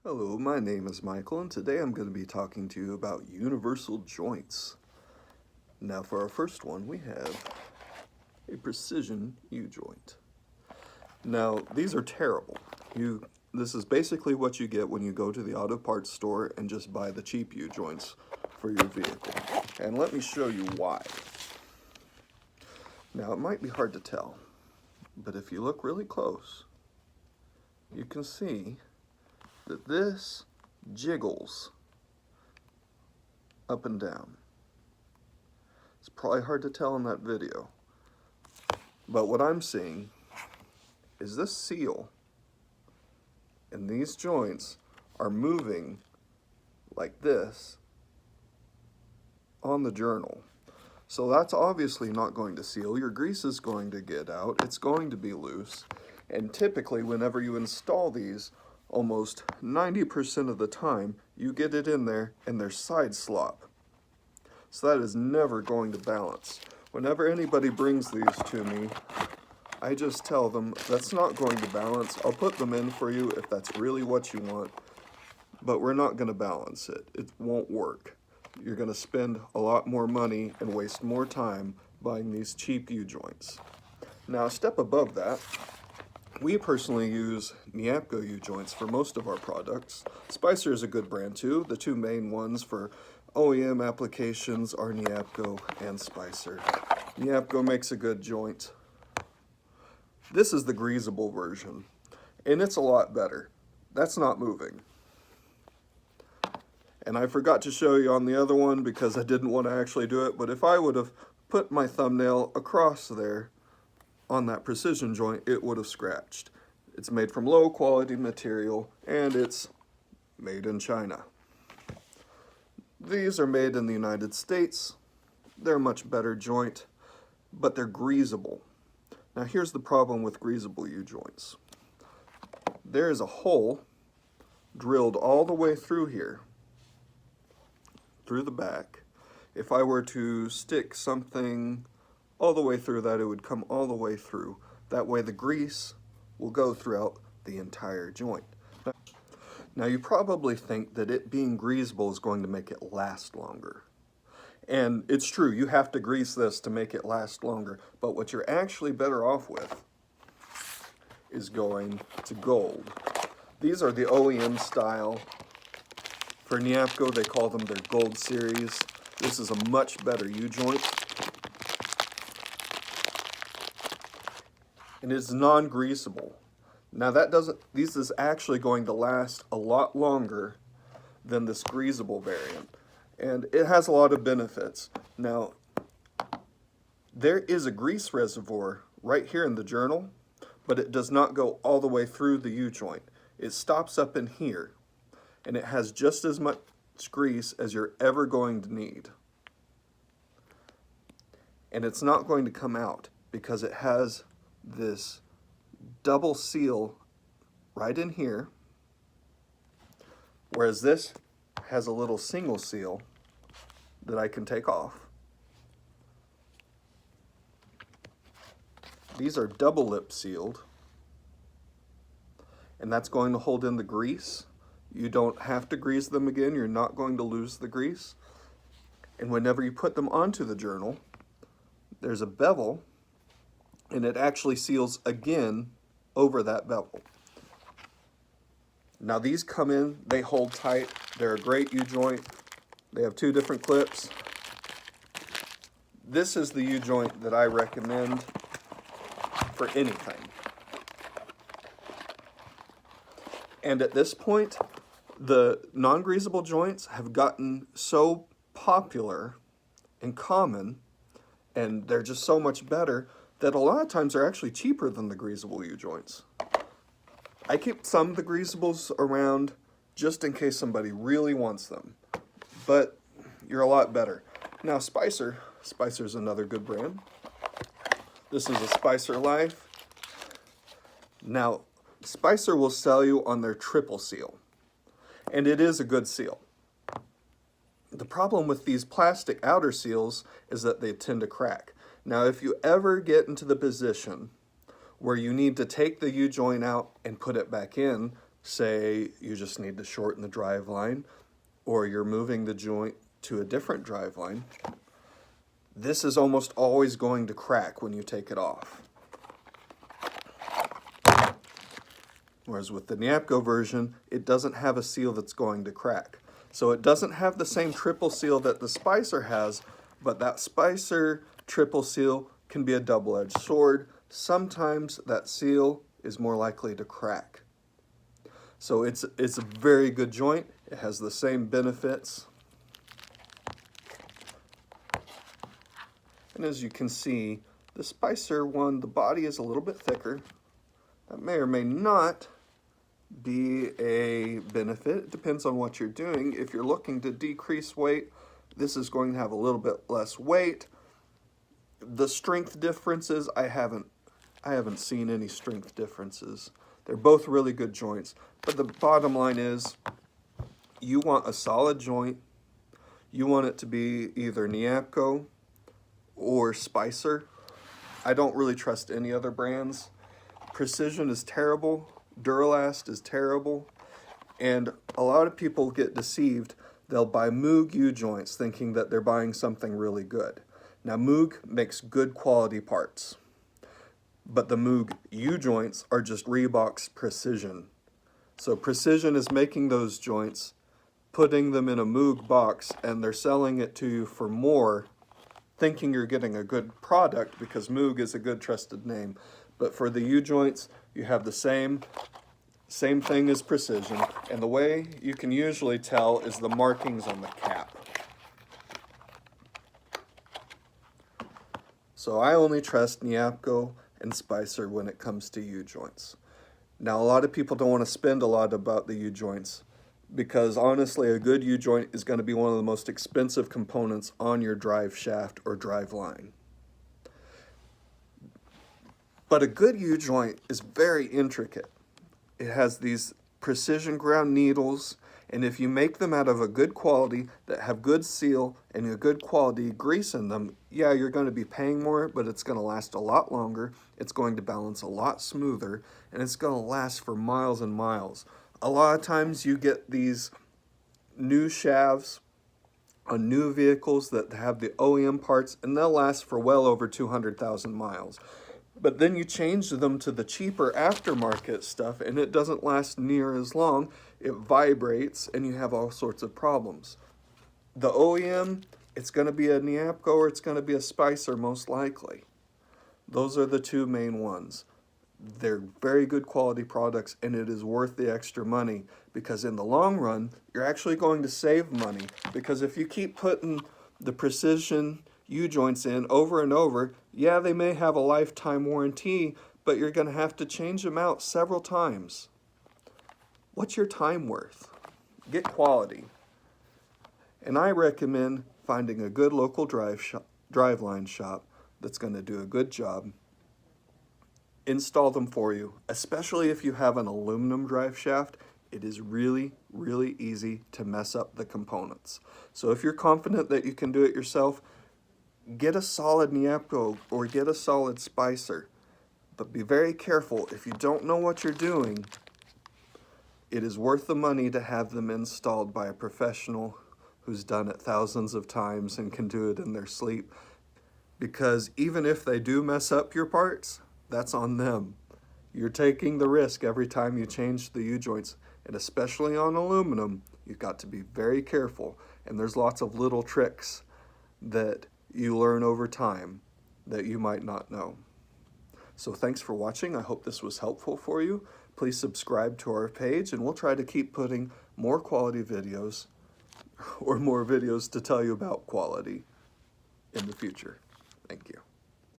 Hello, my name is Michael, and today I'm going to be talking to you about universal joints. Now, for our first one, we have a precision U-joint. Now, these are terrible. This is basically what you get when you go to the auto parts store and just buy the cheap U-joints for your vehicle. And let me show you why. Now, it might be hard to tell, but if you look really close, you can see that this jiggles up and down. It's probably hard to tell in that video, but what I'm seeing is this seal and these joints are moving like this on the journal. So that's obviously not going to seal. Your grease is going to get out. It's going to be loose. And typically whenever you install these, almost 90% of the time, you get it in there and there's side slop. So that is never going to balance. Whenever anybody brings these to me, I just tell them that's not going to balance. I'll put them in for you if that's really what you want, but we're not going to balance it. It won't work. You're going to spend a lot more money and waste more time buying these cheap U-joints. Now, a step above that, we personally use Niapco U-joints for most of our products. Spicer is a good brand too. The two main ones for OEM applications are Niapco and Spicer. Niapco makes a good joint. This is the greasable version, and it's a lot better. That's not moving. And I forgot to show you on the other one because I didn't want to actually do it, but if I would have put my thumbnail across there, on that precision joint, it would have scratched. It's made from low quality material and it's made in China. These are made in the United States. They're a much better joint, but they're greasable. Now here's the problem with greasable U-joints. There is a hole drilled all the way through here, through the back. If I were to stick something all the way through that, it would come all the way through. That way the grease will go throughout the entire joint. Now you probably think that it being greasable is going to make it last longer. And it's true, you have to grease this to make it last longer, but what you're actually better off with is going to gold. These are the OEM style. For Niapco, they call them their Gold series. This is a much better U-joint. And it's non-greasable. Now this is actually going to last a lot longer than this greasable variant. And it has a lot of benefits. Now, there is a grease reservoir right here in the journal, but it does not go all the way through the U-joint. It stops up in here, and it has just as much grease as you're ever going to need. And it's not going to come out because it has this double seal right in here, whereas this has a little single seal that I can take off. These are double lip sealed, and that's going to hold in the grease. You don't have to grease them again. You're not going to lose the grease. And whenever you put them onto the journal, there's a bevel, and it actually seals again over that bevel. Now these come in, they hold tight, they're a great U-joint. They have two different clips. This is the U-joint that I recommend for anything. And at this point, the non-greasable joints have gotten so popular and common, and they're just so much better that a lot of times they're actually cheaper than the greasable U-joints. I keep some of the greasables around just in case somebody really wants them, but you're a lot better. Now Spicer's another good brand. This is a Spicer Life. Now, Spicer will sell you on their triple seal, and it is a good seal. The problem with these plastic outer seals is that they tend to crack. Now, if you ever get into the position where you need to take the U-joint out and put it back in say you just need to shorten the drive line, or you're moving the joint to a different drive line, this is almost always going to crack when you take it off. Whereas with the Niapco version, it doesn't have a seal that's going to crack. So it doesn't have the same triple seal that the Spicer has, but that Spicer triple seal can be a double-edged sword. Sometimes that seal is more likely to crack. So it's a very good joint. It has the same benefits. And as you can see, the Spicer one, the body is a little bit thicker. That may or may not be a benefit. It depends on what you're doing. If you're looking to decrease weight, this is going to have a little bit less weight. The strength differences, I haven't seen any strength differences. They're both really good joints, but the bottom line is you want a solid joint. You want it to be either Niapco or Spicer. I don't really trust any other brands. Precision is terrible. Duralast is terrible. And a lot of people get deceived. They'll buy Moog U-joints thinking that they're buying something really good. Now Moog makes good quality parts, but the Moog U-joints are just Reebok's Precision. So Precision is making those joints, putting them in a Moog box, and they're selling it to you for more, thinking you're getting a good product because Moog is a good trusted name. But for the U-joints, you have the same thing as Precision, and the way you can usually tell is the markings on the cap. So I only trust Niapco and Spicer when it comes to U-joints. Now a lot of people don't want to spend a lot about the U-joints because honestly a good U-joint is going to be one of the most expensive components on your drive shaft or drive line. But a good U-joint is very intricate. It has these precision ground needles, and if you make them out of a good quality that have good seal and a good quality grease in them, yeah, you're going to be paying more, but it's going to last a lot longer, it's going to balance a lot smoother, and it's going to last for miles and miles. A lot of times you get these new shafts on new vehicles that have the OEM parts, and they'll last for well over 200,000 miles. But then you change them to the cheaper aftermarket stuff and it doesn't last near as long. It vibrates and you have all sorts of problems. The OEM, it's going to be a Niapco or it's going to be a Spicer most likely. Those are the two main ones. They're very good quality products and it is worth the extra money because in the long run, you're actually going to save money because if you keep putting the Precision U-joints in over and over, yeah, they may have a lifetime warranty, but you're going to have to change them out several times. What's your time worth? Get quality. And I recommend finding a good local driveline shop that's going to do a good job. Install them for you, especially if you have an aluminum drive shaft. It is really, really easy to mess up the components. So if you're confident that you can do it yourself, get a solid Niapco or get a solid Spicer, but be very careful. If you don't know what you're doing, it is worth the money to have them installed by a professional who's done it thousands of times and can do it in their sleep, because even if they do mess up your parts, that's on them. You're taking the risk every time you change the U-joints, and especially on aluminum, you've got to be very careful, and there's lots of little tricks that you learn over time that you might not know. So thanks for watching. I hope this was helpful for you. Please subscribe to our page and we'll try to keep putting more quality videos or more videos to tell you about quality in the future. Thank you.